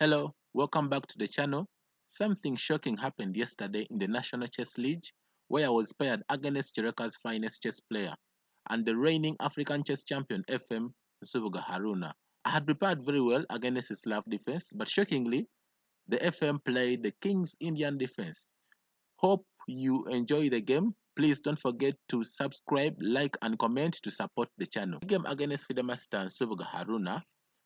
Hello, welcome back to the channel. Something shocking happened yesterday in the National Chess League where I was paired against Chireka's finest chess player and the reigning African chess champion FM Nsubuga Haruna. I had prepared very well against his love defense, but shockingly, the FM played the King's Indian defense. Hope you enjoy the game. Please don't forget to subscribe, like, and comment to support the channel. The game against Fidemaster Nsubuga Haruna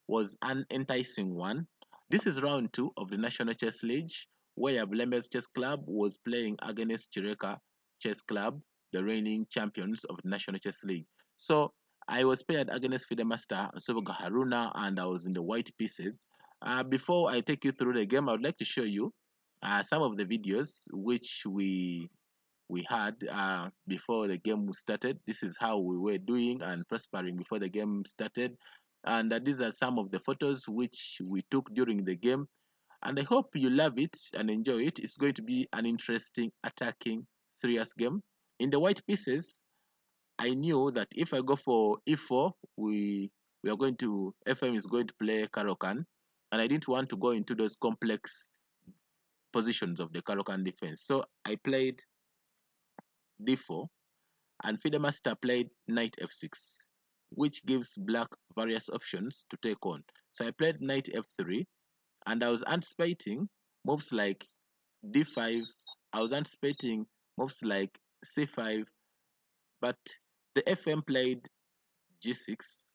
was an enticing one. This is round 2 of the National Chess League, where Bulembe's Chess Club was playing against Chireka Chess Club, the reigning champions of the National Chess League. So I was paired against Fidemaster Nsubuga Haruna, and I was in the white pieces. Before I take you through the game, I would like to show you some of the videos which we had before the game started. This is how we were doing and prospering before the game started, and these are some of the photos which we took during the game, and I hope you love it and enjoy it. It's going to be an interesting, attacking, serious game. In the white pieces, I knew that if I go for e4, we are going to FM is going to play Karokan, and I didn't want to go into those complex positions of the Karokan defense. So I played d4 and Fidemaster played knight f6, which gives black various options to take on. So I played knight f3 and I was anticipating moves like d5, I was anticipating moves like c5, but the FM played g6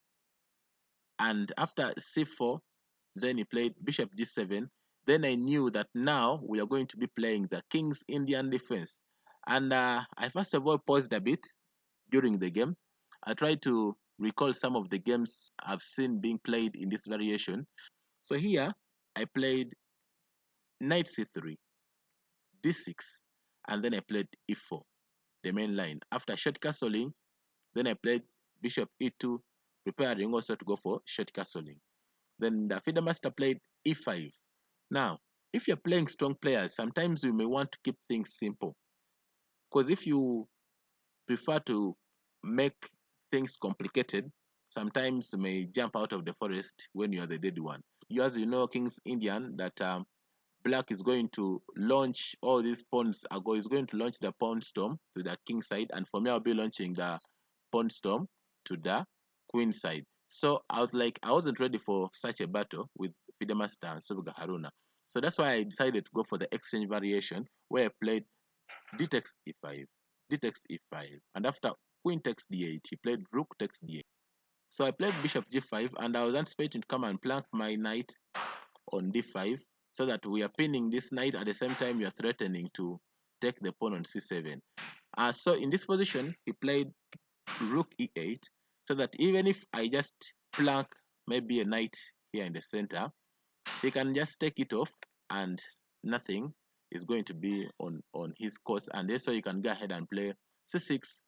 and after c4 then he played bishop d7. Then I knew that now we are going to be playing the King's Indian defense. And I first of all paused a bit during the game. I tried to recall some of the games I've seen being played in this variation. So here I played knight c3, d6, and then I played e4, the main line. After short castling, then I played bishop e2, preparing also to go for short castling. Then the Fidemaster played e5. Now, if you're playing strong players, sometimes you may want to keep things simple. Because if you prefer to make things complicated, sometimes you may jump out of the forest when you are the dead one. You, as you know, King's Indian, that black is going to launch all these pawns. Is going to launch the pawn storm to the king side, and for me, I'll be launching the pawn storm to the queen side. So I was like, I wasn't ready for such a battle with Fidemaster and Nsubuga Haruna. So that's why I decided to go for the exchange variation, where I played d takes e5, d takes e5, and after queen takes d8, he played rook takes d8. So I played bishop g5, and I was anticipating to come and plank my knight on d5, so that we are pinning this knight at the same time we are threatening to take the pawn on c7. So in this position, he played rook e8, so that even if I just plank maybe a knight here in the center, he can just take it off and nothing is going to be on his course, and so you can go ahead and play c6,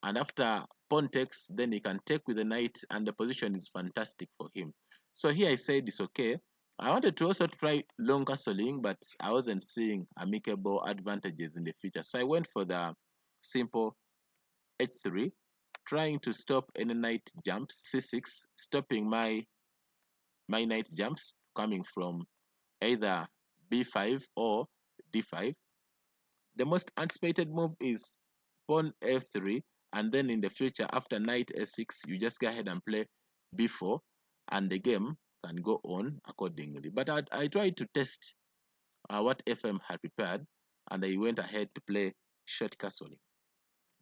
and after pawn takes, then he can take with the knight, and the position is fantastic for him. So here I said it's okay. I wanted to also try long castling, but I wasn't seeing amicable advantages in the future, so I went for the simple h3, trying to stop any knight jumps, c6, stopping my knight jumps coming from either b5 or d5. The most anticipated move is pawn f3, and then in the future, after knight s6, you just go ahead and play b4, and the game can go on accordingly. But I tried to test what FM had prepared, and I went ahead to play short castling,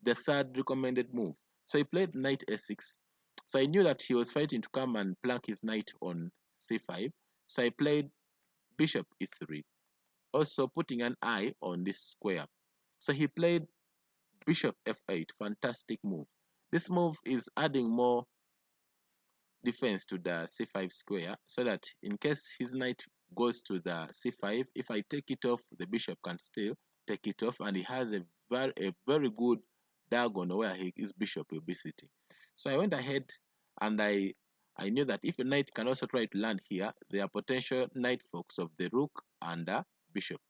the third recommended move. So he played knight s6. So I knew that he was fighting to come and plank his knight on c5. So I played bishop e3, also putting an eye on this square. So he played bishop f8, fantastic move. This move is adding more defense to the c5 square, so that in case his knight goes to the c5, if I take it off, the bishop can still take it off, and he has a very good diagonal where his bishop will be sitting. So I went ahead and I knew that if a knight can also try to land here, there are potential knight forks of the rook and the bishop.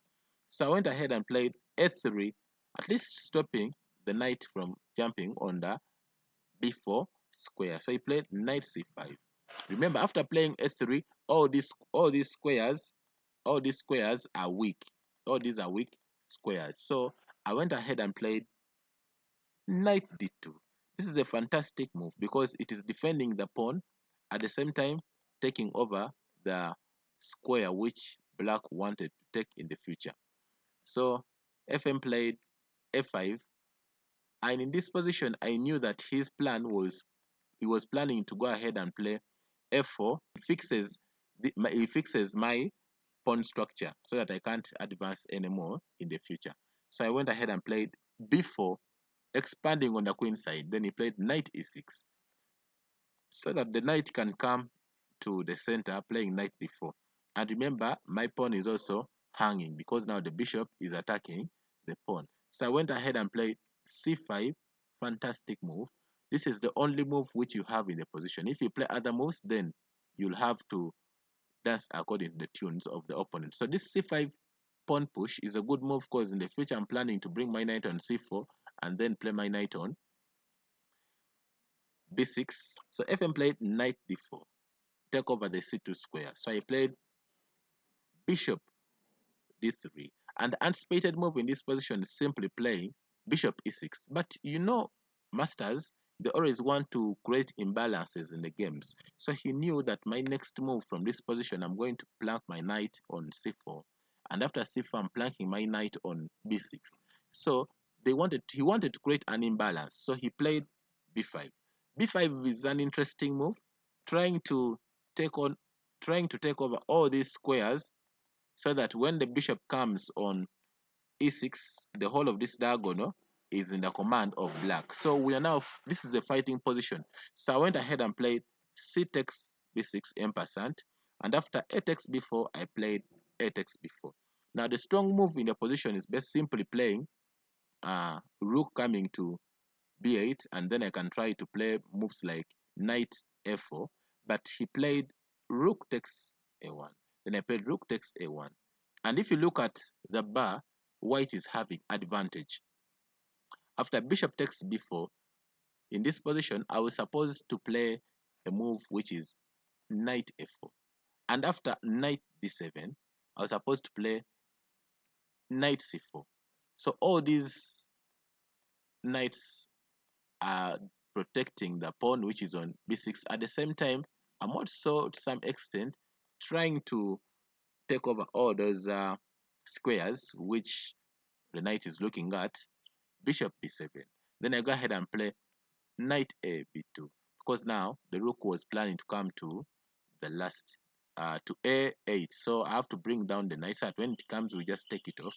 So I went ahead and played a3, at least stopping the knight from jumping on the b4 square. So he played knight c5. Remember, after playing a3, all these squares are weak. All these are weak squares. So I went ahead and played knight d2. This is a fantastic move because it is defending the pawn, at the same time taking over the square which black wanted to take in the future. So FM played a5, and in this position I knew that his plan was, he was planning to go ahead and play f4. He fixes my pawn structure so that I can't advance anymore in the future. So I went ahead and played b4, expanding on the queen side. Then he played knight e6 so that the knight can come to the center, playing knight d4. And remember, my pawn is also hanging because now the bishop is attacking the pawn. So I went ahead and played c5. Fantastic move. This is the only move which you have in the position. If you play other moves, then you'll have to dance according to the tunes of the opponent. So this c5 pawn push is a good move because in the future I'm planning to bring my knight on c4 and then play my knight on b6. So FM played knight d4, take over the c2 square. So I played bishop d3. And the anticipated move in this position is simply playing bishop e6. But you know, masters, they always want to create imbalances in the games. So he knew that my next move from this position, I'm going to plank my knight on c4. And after c4, I'm planking my knight on b6. So he wanted to create an imbalance. So he played b5. b5 is an interesting move, trying to take on trying to take over all these squares so that when the bishop comes on e6, the whole of this diagonal is in the command of black. So we are now, this is a fighting position. So I went ahead and played c takes b6 ampersand, and after a takes b4, I played a takes b4. Now the strong move in the position is best simply playing rook coming to b8, and then I can try to play moves like knight f4, but he played rook takes a1. Then I played rook takes a1. And if you look at the bar, white is having advantage. After bishop takes b4, in this position, I was supposed to play a move which is knight f4. And after knight d7, I was supposed to play knight c4. So all these knights are protecting the pawn which is on b6. At the same time, I'm also to some extent trying to take over all those squares which the knight is looking at. Bishop b7. Then I go ahead and play knight a b2 because now the rook was planning to come to the last to a8. So I have to bring down the knight so that when it comes we just take it off.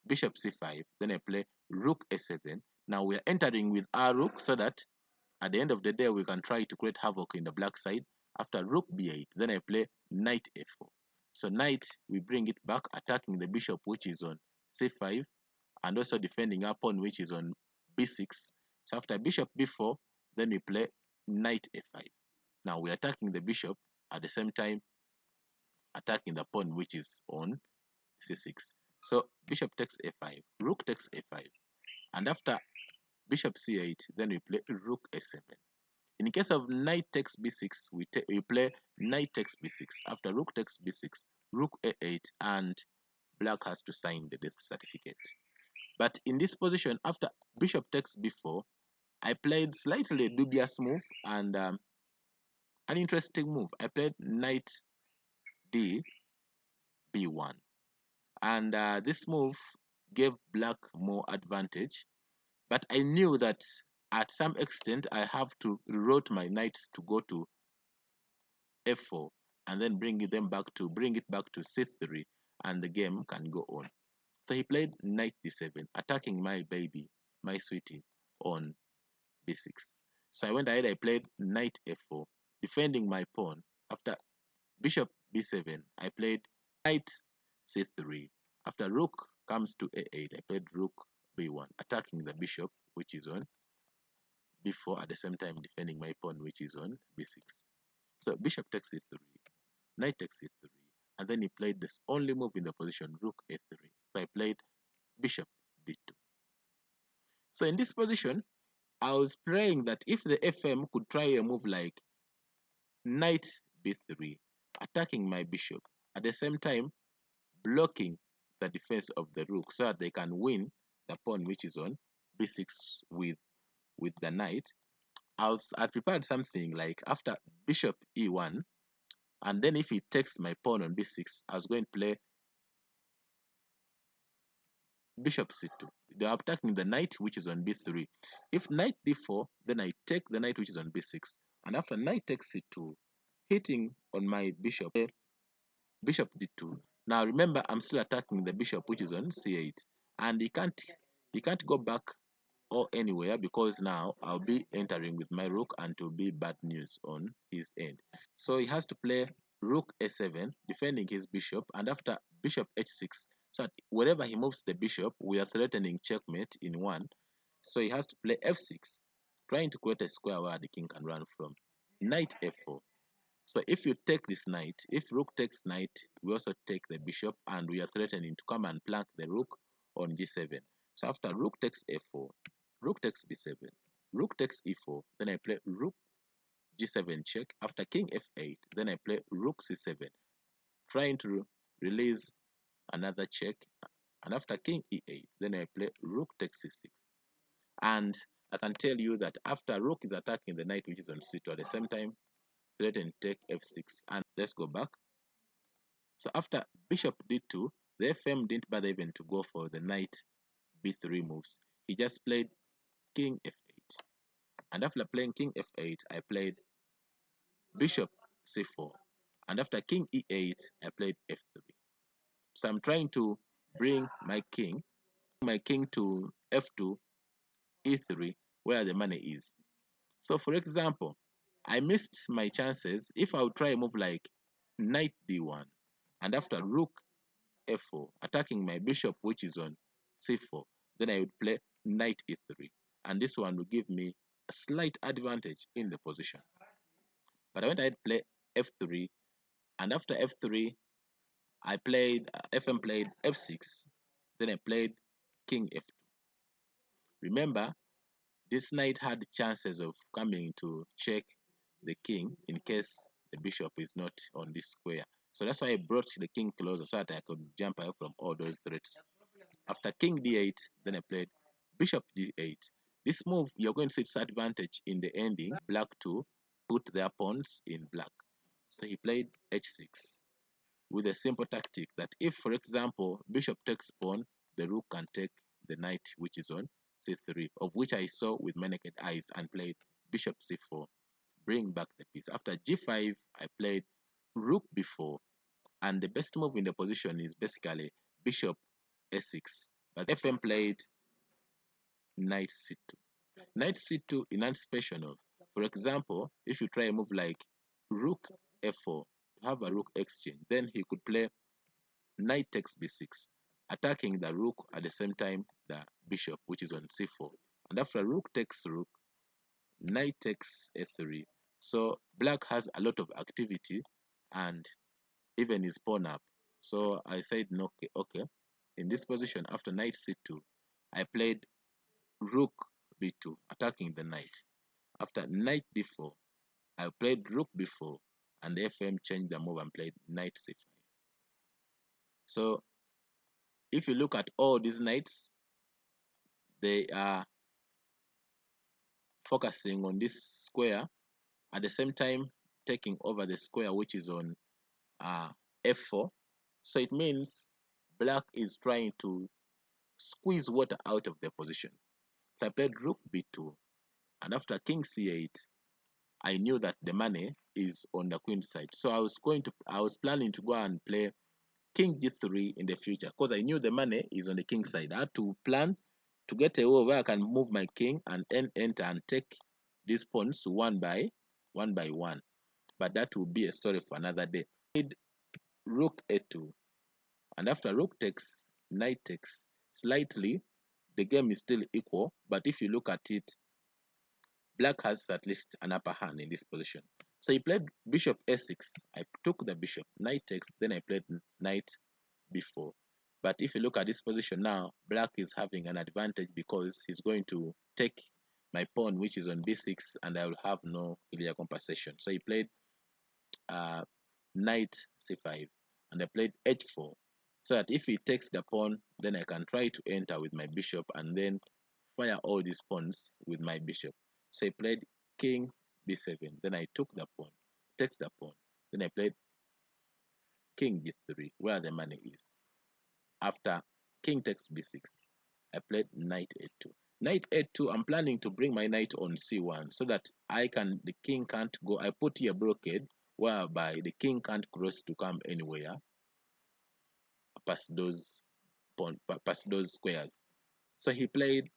Bishop c5. Then I play rook a7. Now we are entering with our rook so that at the end of the day we can try to create havoc in the black side. After rook b8, then I play knight f4. So knight, we bring it back, attacking the bishop which is on c5, and also defending our pawn which is on b6. So after bishop b4, then we play knight a5. Now we're attacking the bishop, at the same time attacking the pawn which is on c6. So bishop takes a5, rook takes a5, and after bishop c8, then we play rook a7. In case of knight takes b6, we play knight takes b6. After rook takes b6, rook a8, and black has to sign the death certificate. But in this position, after bishop takes b4, I played slightly dubious move and an interesting move. I played knight d b1, and this move gave black more advantage. But I knew that at some extent I have to reroute my knights to go to f4 and then bring it back to c3, and the game can go on. So he played knight d7, attacking my baby, my sweetie, on b6. So I went ahead, I played knight f4, defending my pawn. After bishop b7, I played knight c3. After rook comes to a8, I played rook b1, attacking the bishop, which is on b4, at the same time defending my pawn, which is on b6. So bishop takes c3, knight takes c3, and then he played this only move in the position, rook a3. So I played bishop d2. So in this position, I was praying that if the FM could try a move like knight b3, attacking my bishop, at the same time blocking the defense of the rook so that they can win the pawn which is on b6 with the knight. I prepared something like after bishop e1, and then if he takes my pawn on b6, I was going to play bishop c2. They are attacking the knight which is on b3. If knight d4, then I take the knight which is on b6, and after knight takes c2, hitting on my bishop, bishop d2. Now remember, I'm still attacking the bishop which is on c8, and he can't go back or anywhere because now I'll be entering with my rook and it will be bad news on his end. So he has to play rook a7, defending his bishop, and after bishop h6, so that wherever he moves the bishop, we are threatening checkmate in one. So he has to play f6, trying to create a square where the king can run from. Knight f4. So if you take this knight, if rook takes knight, we also take the bishop, and we are threatening to come and plank the rook on g7. So after rook takes f4, rook takes b7, rook takes e4, then I play rook g7 check. After king f8, then I play rook c7, trying to release another check. And after king e8, then I play rook takes c6. And I can tell you that after rook is attacking the knight which is on c2, at the same time threaten take f6. And let's go back. So after bishop d2, the FM didn't bother even to go for the knight b3 moves. He just played king f8. And after playing king f8, I played bishop c4. And after king e8, I played f3. So I'm trying to bring my king to f2, e3, where the money is. So for example, I missed my chances. If I would try a move like knight d1, and after rook f4, attacking my bishop which is on c4, then I would play knight e3, and this one will give me a slight advantage in the position. But I went ahead to play f3, and after f3, I played FM played f6, then I played king f2. Remember, this knight had chances of coming to check the king in case the bishop is not on this square. So that's why I brought the king closer so that I could jump away from all those threats. After king d8, then I played bishop d8. This move, you're going to see its advantage in the ending, black to put their pawns in black. So he played h6 with a simple tactic that if, for example, bishop takes pawn, the rook can take the knight which is on c3, of which I saw with my naked eyes, and played bishop c4, bring back the piece. After g5, I played rook b4, and the best move in the position is basically bishop a6. But FM played knight c2. Knight c2 in anticipation of, for example, if you try a move like rook f4 to have a rook exchange, then he could play knight takes b6, attacking the rook at the same time the bishop which is on c4. And after rook takes rook, knight takes a3. So black has a lot of activity and even his pawn up. So I said no, okay. In this position, after knight c2, I played rook b2, attacking the knight. After knight d4, I played rook b4, and the FM changed the move and played knight c5. So if you look at all these knights, they are focusing on this square, at the same time taking over the square which is on f4. So it means black is trying to squeeze water out of their position. So I played rook b2, and after king c8, I knew that the money is on the queen side. So I was planning to go and play king g3 in the future because I knew the money is on the king side. I had to plan to get a way where I can move my king and enter and take these pawns one by one. But that will be a story for another day. Rook a2, and after rook takes, knight takes. Slightly, the game is still equal, but if you look at it, black has at least an upper hand in this position. So he played bishop a6. I took the bishop, knight takes, then I played knight b4. But if you look at this position now, black is having an advantage because he's going to take my pawn which is on b6, and I will have no clear compensation. So he played knight c5, and I played h4, so that if he takes the pawn, then I can try to enter with my bishop and then fire all these pawns with my bishop. So I played king b7, then I took the pawn, takes the pawn, then I played king g3, where the money is. After king takes b6, I played knight a2. Knight a2, I'm planning to bring my knight on c1 so that the king can't go. I put here blockade whereby the king can't cross to come anywhere past those past those squares. So he played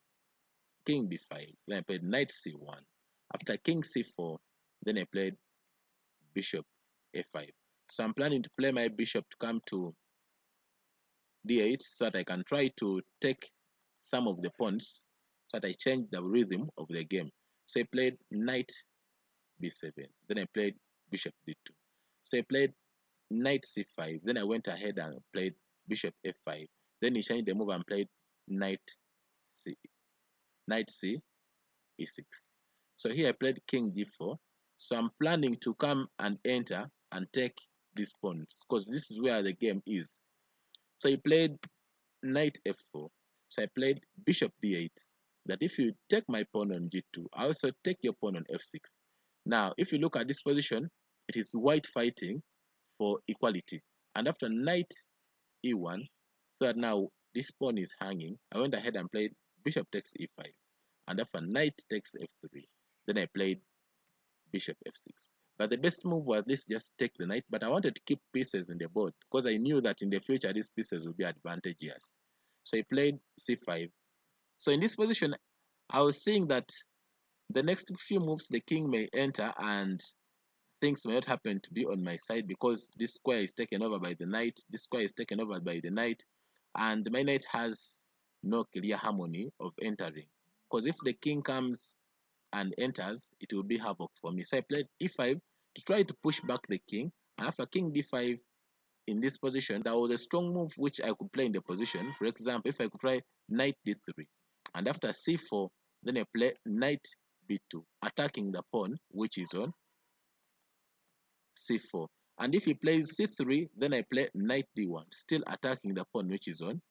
king b5, then I played knight c1. After king c4, then I played bishop a5. So I'm planning to play my bishop to come to d8 so that I can try to take some of the pawns so that I change the rhythm of the game. So I played knight b7, then I played bishop d2. So I played knight c5, then I went ahead and played bishop f5. Then he changed the move and played knight c e6. So here I played king d4. So I'm planning to come and enter and take these pawns because this is where the game is. So he played knight f4. So I played bishop d8. That if you take my pawn on g2, I also take your pawn on f6. Now, if you look at this position, it is white fighting for equality. And after knight e1, so that now this pawn is hanging, I went ahead and played bishop takes e5. And after knight takes f3, then I played bishop f6. But the best move was this: just take the knight, but I wanted to keep pieces in the board because I knew that in the future these pieces would be advantageous. So he played c5. So in this position, I was seeing that the next few moves the king may enter and things may not happen to be on my side because this square is taken over by the knight, this square is taken over by the knight, and my knight has no clear harmony of entering. Because if the king comes and enters, it will be havoc for me. So I played e5 to try to push back the king, and after king d5 in this position, there was a strong move which I could play in the position. For example, if I could try knight d3, and after c4, then I play knight b2, attacking the pawn which is on c4. And if he plays c3, then I play knight d1, still attacking the pawn which is on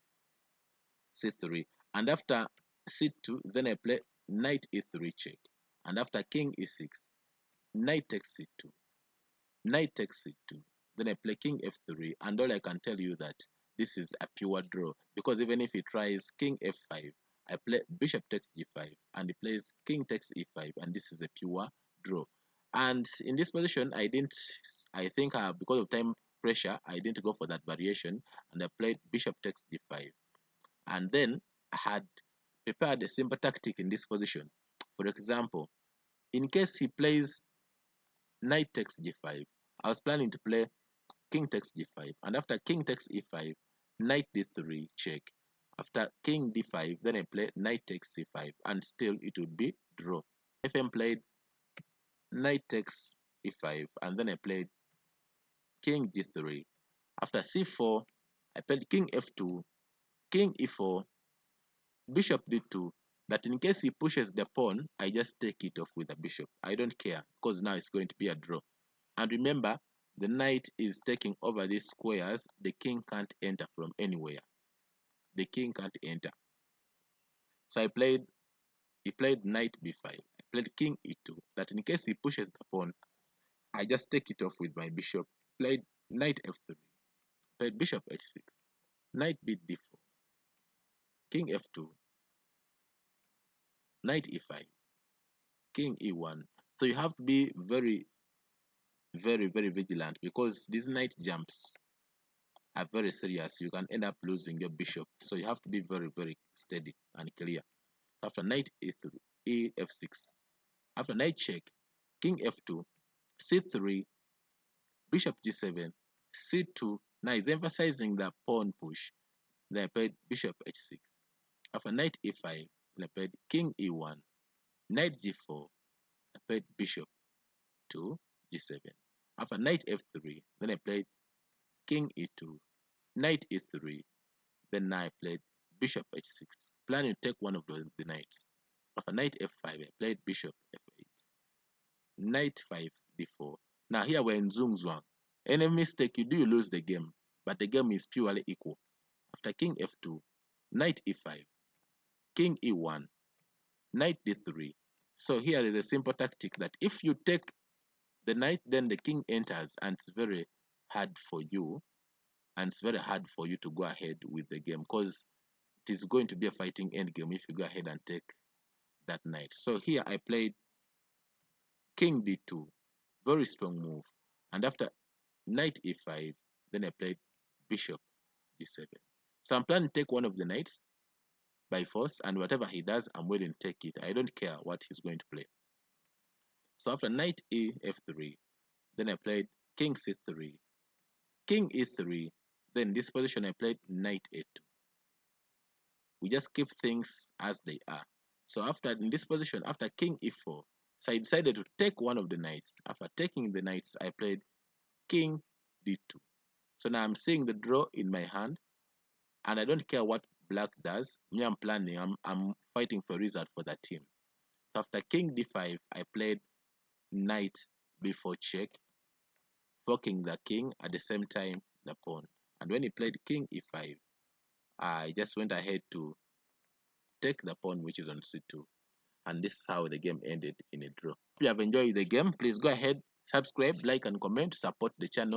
c3. And after c2, then I play knight e3 check. And after king e6, knight takes c2, knight takes c2, then I play king f3, and all I can tell you that this is a pure draw, because even if he tries king f5, I play bishop takes g5, and he plays king takes e5, and this is a pure draw. And in this position, I think because of time pressure, I didn't go for that variation, and I played bishop takes d5. And then I had prepared a simple tactic in this position. For example, in case he plays knight takes g5, I was planning to play king takes g5, and after king takes e5, knight d3 check. After king d5, then I play knight takes c5, and still it would be draw. FM played knight takes e5, and then I played king d3. After c4, I played king f2, king e4, bishop d2. That in case he pushes the pawn, I just take it off with the bishop. I don't care because now it's going to be a draw. And remember, the knight is taking over these squares. The king can't enter from anywhere. The king can't enter. So he played knight b5. I played king e2. That in case he pushes the pawn, I just take it off with my bishop. Played knight f3. Played bishop h6. Knight beat d4. King f2. Knight e5. King e1. So you have to be very, very, very vigilant because these knight jumps are very serious. You can end up losing your bishop. So you have to be very, very steady and clear. After knight e3, ef6. After knight check, king f2, c3, bishop g7, c2. Now he's emphasizing the pawn push. Then I played bishop h6. After knight e5, then I played king e1, knight g4. I played bishop to g7. After knight f3, then I played king e2, knight e3. Then now I played bishop h6, planning to take one of the knights. After knight f5, I played bishop f8, knight 5 d4. Now here we're in Zoom Zwang. Any mistake you do, you lose the game. But the game is purely equal. After king f2, knight e5, king e1, knight d3. So here is a simple tactic that if you take the knight, then the king enters, and it's very hard for you, and it's very hard for you to go ahead with the game, because it is going to be a fighting endgame if you go ahead and take that knight. So here I played king d2, very strong move, and after knight e5, then I played bishop d7. So I'm planning to take one of the knights by force, and whatever he does, I'm willing to take it. I don't care what he's going to play. So after knight e f3, then I played king c3, king e3, then this position I played knight a2. We just keep things as they are. So after in this position, after king e4, so I decided to take one of the knights. After taking the knights, I played king d2. So now I'm seeing the draw in my hand, and I don't care what black does. Me, I'm planning. I'm fighting for a result for that team. So after king d5, I played knight b4 check, forking the king at the same time the pawn. And when he played king e5, I just went ahead to take the pawn which is on c2. And this is how the game ended in a draw. If you have enjoyed the game, please go ahead, subscribe, like, and comment to support the channel.